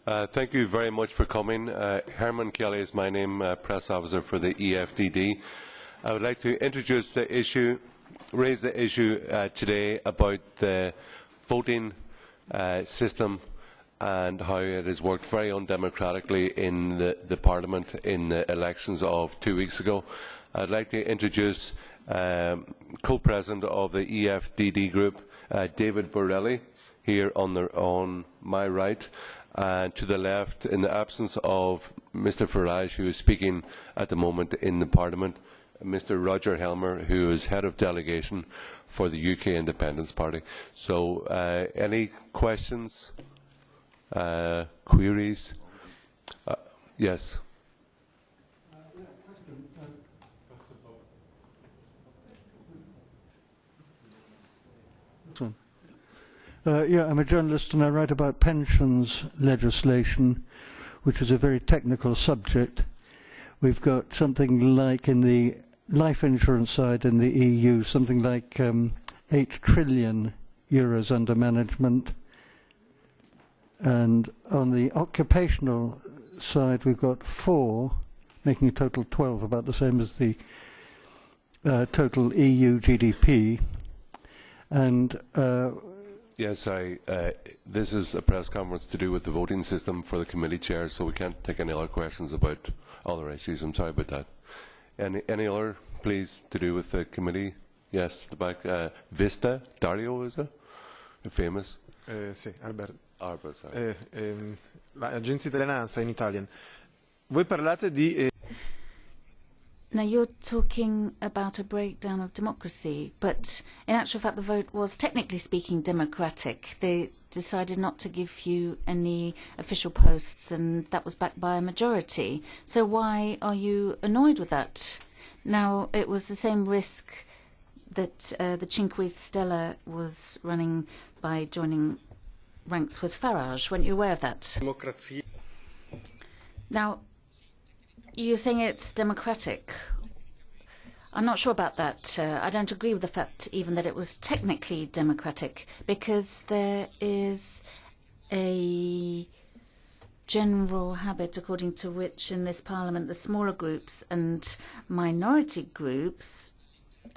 Thank you very much for coming. Herman Kelly is my name, press officer for the EFDD. I would like to introduce the issue, raise the issue today about the voting system and how it has worked very undemocratically in the Parliament in the elections of 2 weeks ago. I'd like to introduce co-president of the EFDD group, David Borrelli, here on my right. And to the left, in the absence of Mr Farage, who is speaking at the moment in the Parliament, Mr Roger Helmer, who is head of delegation for the UK Independence Party. So, any questions, queries? Yes. Yeah, I'm a journalist and I write about pensions legislation, which is a very technical subject. We've got something like, in the life insurance side in the EU, something like 8 trillion euros under management. And on the occupational side, we've got 4, making a total 12, about the same as the total EU GDP. And yes, this is a press conference to do with the voting system for the committee chair, so we can't take any other questions about other issues. I'm sorry about that. Any other, please, to do with the committee? Yes, the back. Vista, Dario, is it? Famous? Sì, Alberto. Sorry. L'agenzia italiana sta in Italian. Voi parlate di... Now, you're talking about a breakdown of democracy, but in actual fact the vote was, technically speaking, democratic. They decided not to give you any official posts, and that was backed by a majority. So why are you annoyed with that? Now, it was the same risk that the Cinque Stelle was running by joining ranks with Farage. Weren't you aware of that? Democracy. Now, you're saying it's democratic. I'm not sure about that. I don't agree with the fact even that it was technically democratic, because there is a general habit according to which in this Parliament the smaller groups and minority groups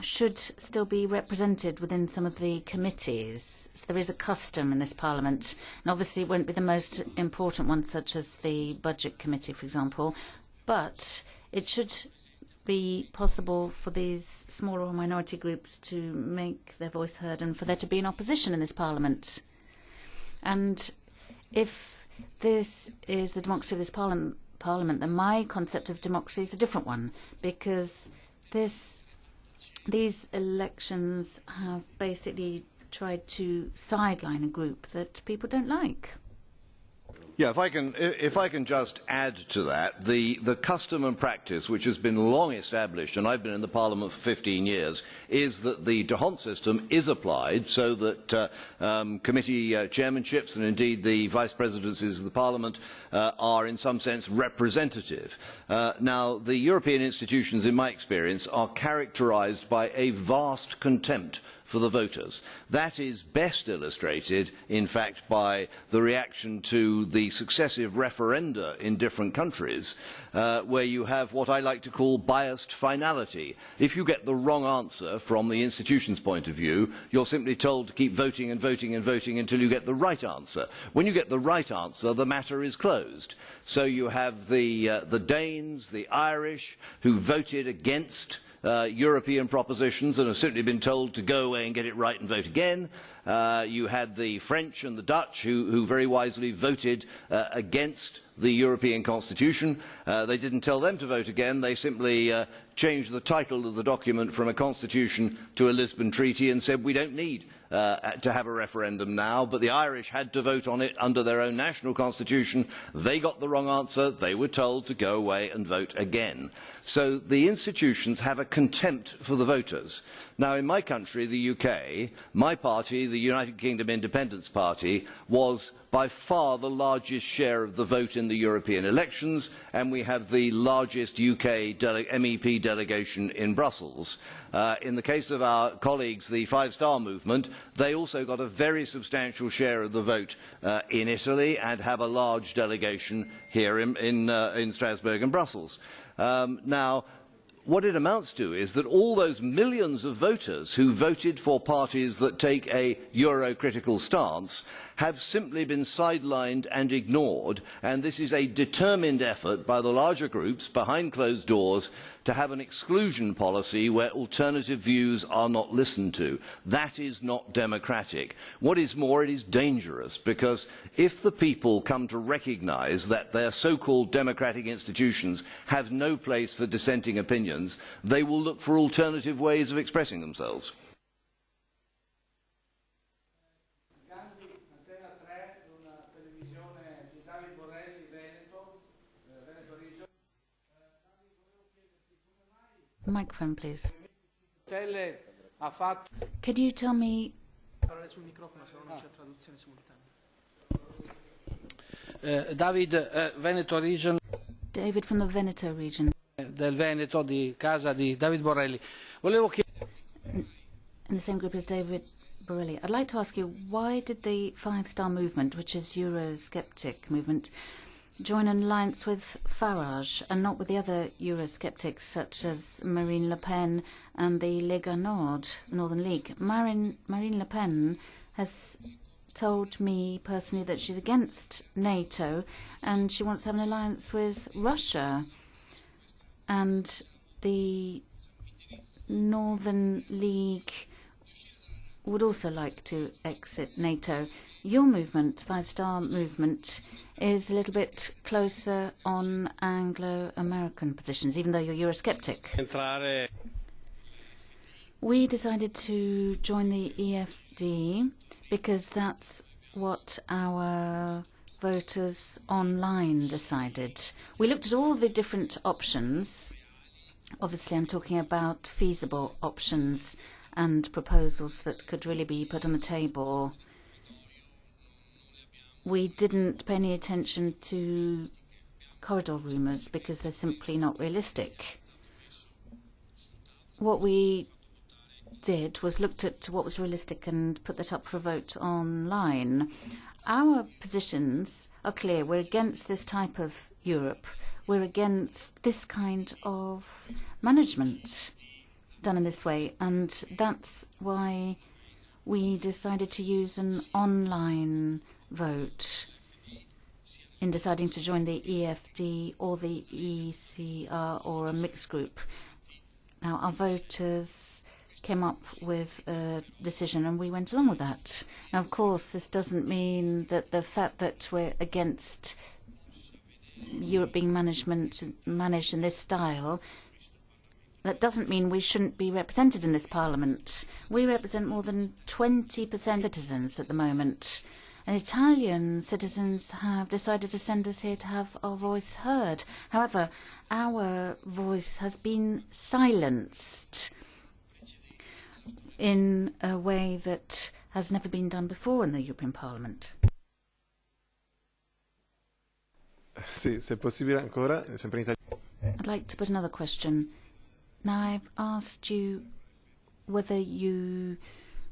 should still be represented within some of the committees. So there is a custom in this Parliament, and obviously it won't be the most important one, such as the Budget Committee, for example, but it should be possible for these smaller or minority groups to make their voice heard and for there to be an opposition in this Parliament. And if this is the democracy of this Parliament, then my concept of democracy is a different one, because these elections have basically tried to sideline a group that people don't like. Yeah, if I can just add to that, the custom and practice which has been long established, and I've been in the Parliament for 15 years, is that the D'Hondt system is applied so that committee chairmanships and indeed the vice presidencies of the Parliament are in some sense representative. Now, the European institutions, in my experience, are characterised by a vast contempt for the voters. That is best illustrated, in fact, by the reaction to the successive referenda in different countries, where you have what I like to call biased finality. If you get the wrong answer from the institution's point of view, you're simply told to keep voting and voting and voting until you get the right answer. When you get the right answer, the matter is closed. So you have the Danes, the Irish, who voted against European propositions and have simply been told to go away and get it right and vote again. You had the French and the Dutch who very wisely voted against the European Constitution. They didn't tell them to vote again, they simply changed the title of the document from a constitution to a Lisbon Treaty and said we don't need to have a referendum now, but the Irish had to vote on it under their own national constitution. They got the wrong answer, they were told to go away and vote again. So the institutions have a contempt for the voters. Now in my country, the UK, my party, the United Kingdom Independence Party, was by far the largest share of the vote in in the European elections, and we have the largest UK MEP delegation in Brussels. In the case of our colleagues, the Five Star Movement, they also got a very substantial share of the vote in Italy and have a large delegation here in Strasbourg and Brussels. Now, what it amounts to is that all those millions of voters who voted for parties that take a Euro-critical stance have simply been sidelined and ignored, and this is a determined effort by the larger groups behind closed doors to have an exclusion policy where alternative views are not listened to. That is not democratic. What is more, it is dangerous, because if the people come to recognise that their so-called democratic institutions have no place for dissenting opinions, they will look for alternative ways of expressing themselves. Microphone, please. Could you tell me... David, Veneto region. David from the Veneto region. Del Veneto, di casa di David Borrelli. Volevo chiedere... In the same group as David Borrelli. I'd like to ask you, why did the Five Star Movement, which is Eurosceptic movement, join an alliance with Farage and not with the other Eurosceptics such as Marine Le Pen and the Lega Nord, Northern League? Marine Le Pen has told me personally that she's against NATO and she wants to have an alliance with Russia. And the Northern League would also like to exit NATO. Your movement, Five Star Movement, is a little bit closer on Anglo-American positions, even though you're Eurosceptic. We decided to join the EFD because that's what our voters online decided. We looked at all the different options. Obviously, I'm talking about feasible options and proposals that could really be put on the table. We didn't pay any attention to corridor rumours because they're simply not realistic. What we did was looked at what was realistic and put that up for a vote online. Our positions are clear. We're against this type of Europe. We're against this kind of management done in this way, and that's why we decided to use an online vote in deciding to join the EFD or the ECR or a mixed group. Now, our voters came up with a decision and we went along with that. Now, of course, this doesn't mean that the fact that we're against Europe being managed in this style, that doesn't mean we shouldn't be represented in this parliament. We represent more than 20% citizens at the moment. And Italian citizens have decided to send us here to have our voice heard. However, our voice has been silenced in a way that has never been done before in the European Parliament. Sì, se possibile ancora, sempre in italiano. I'd like to put another question. Now, I've asked you whether you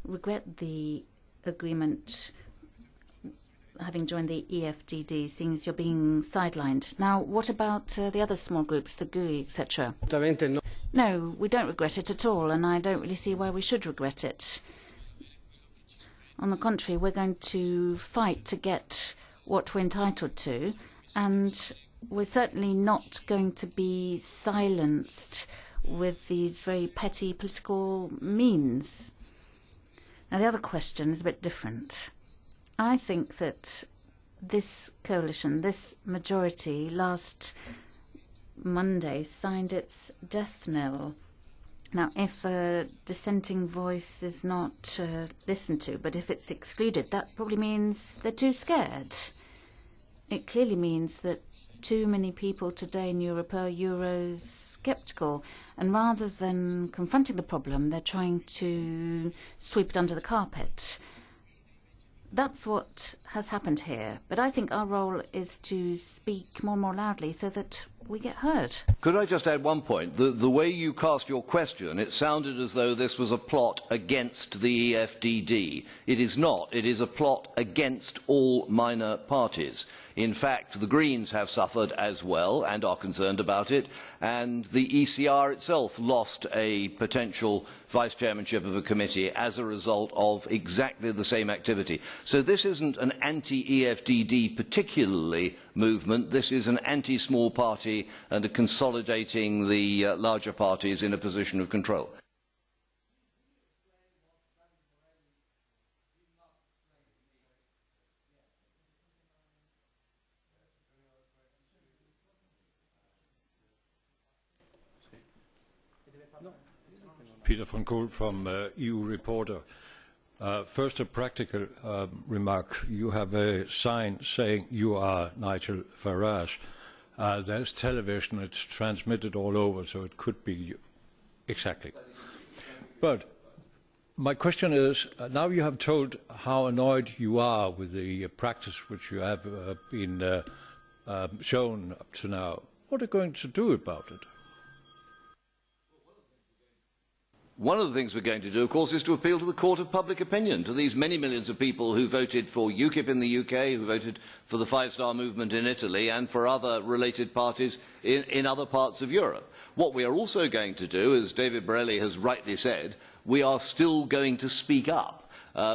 regret the agreement having joined the EFDD, seeing as you're being sidelined. Now, what about the other small groups, the GUI, etc.? No, we don't regret it at all, and I don't really see why we should regret it. On the contrary, we're going to fight to get what we're entitled to, and we're certainly not going to be silenced with these very petty political means. Now, the other question is a bit different. I think that this coalition, this majority, last Monday signed its death knell. Now, if a dissenting voice is not listened to, but if it's excluded, that probably means they're too scared. It clearly means that too many people today in Europe are Eurosceptical, and rather than confronting the problem, they're trying to sweep it under the carpet. That's what has happened here. But I think our role is to speak more and more loudly so that we get heard. Could I just add one point? The way you cast your question, it sounded as though this was a plot against the EFDD. It is not. It is a plot against all minor parties. In fact, the Greens have suffered as well and are concerned about it, and the ECR itself lost a potential vice chairmanship of a committee as a result of exactly the same activity. So this isn't an anti-EFDD particularly movement. This is an anti-small party and a consolidating the larger parties in a position of control. Peter von Kool from EU Reporter. First, a practical remark. You have a sign saying you are Nigel Farage. There's television, it's transmitted all over, so it could be you. Exactly. But my question is, now you have told how annoyed you are with the practice which you have been shown up to now. What are you going to do about it? One of the things we're going to do, of course, is to appeal to the court of public opinion, to these many millions of people who voted for UKIP in the UK, who voted for the Five-Star Movement in Italy, and for other related parties in other parts of Europe. What we are also going to do, as David Borrelli has rightly said, we are still going to speak up.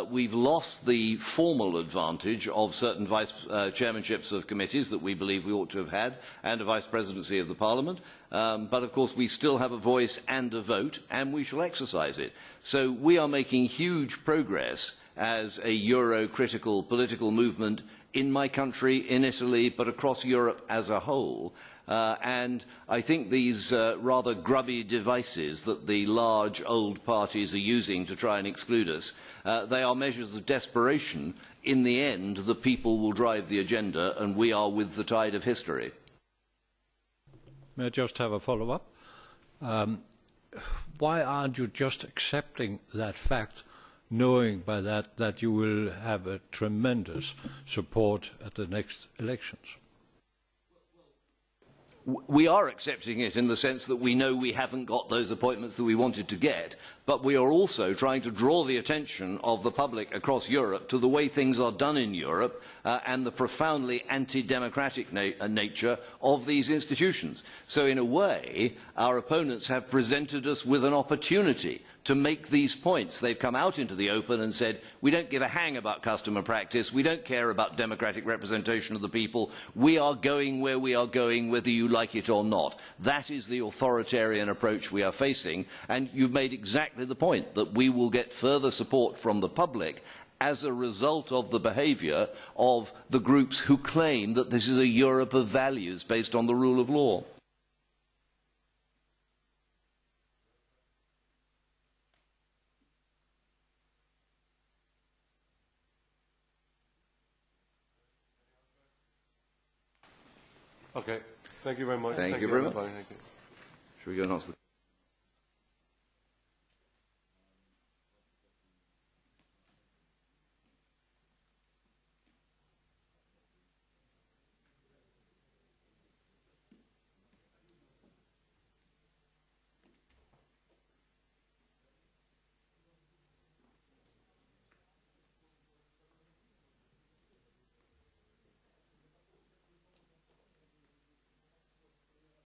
We've lost the formal advantage of certain vice chairmanships of committees that we believe we ought to have had, and a vice presidency of the Parliament. But of course we still have a voice and a vote, and we shall exercise it. So we are making huge progress as a Euro-critical political movement in my country, in Italy, but across Europe as a whole. And I think these rather grubby devices that the large old parties are using to try and exclude us, they are measures of desperation. In the end, the people will drive the agenda, and we are with the tide of history. May I just have a follow-up? Why aren't you just accepting that fact, knowing by that you will have a tremendous support at the next elections? We are accepting it in the sense that we know we haven't got those appointments that we wanted to get, but we are also trying to draw the attention of the public across Europe to the way things are done in Europe and the profoundly anti-democratic nature of these institutions. So in a way, our opponents have presented us with an opportunity to make these points. They've come out into the open and said, we don't give a hang about custom and practice, we don't care about democratic representation of the people, we are going where we are going whether you like it or not. That is the authoritarian approach we are facing, and you've made exactly the point that we will get further support from the public as a result of the behaviour of the groups who claim that this is a Europe of values based on the rule of law. Okay. Thank you very much. Thank you very much. everybody. Thank you. Should we go and answer the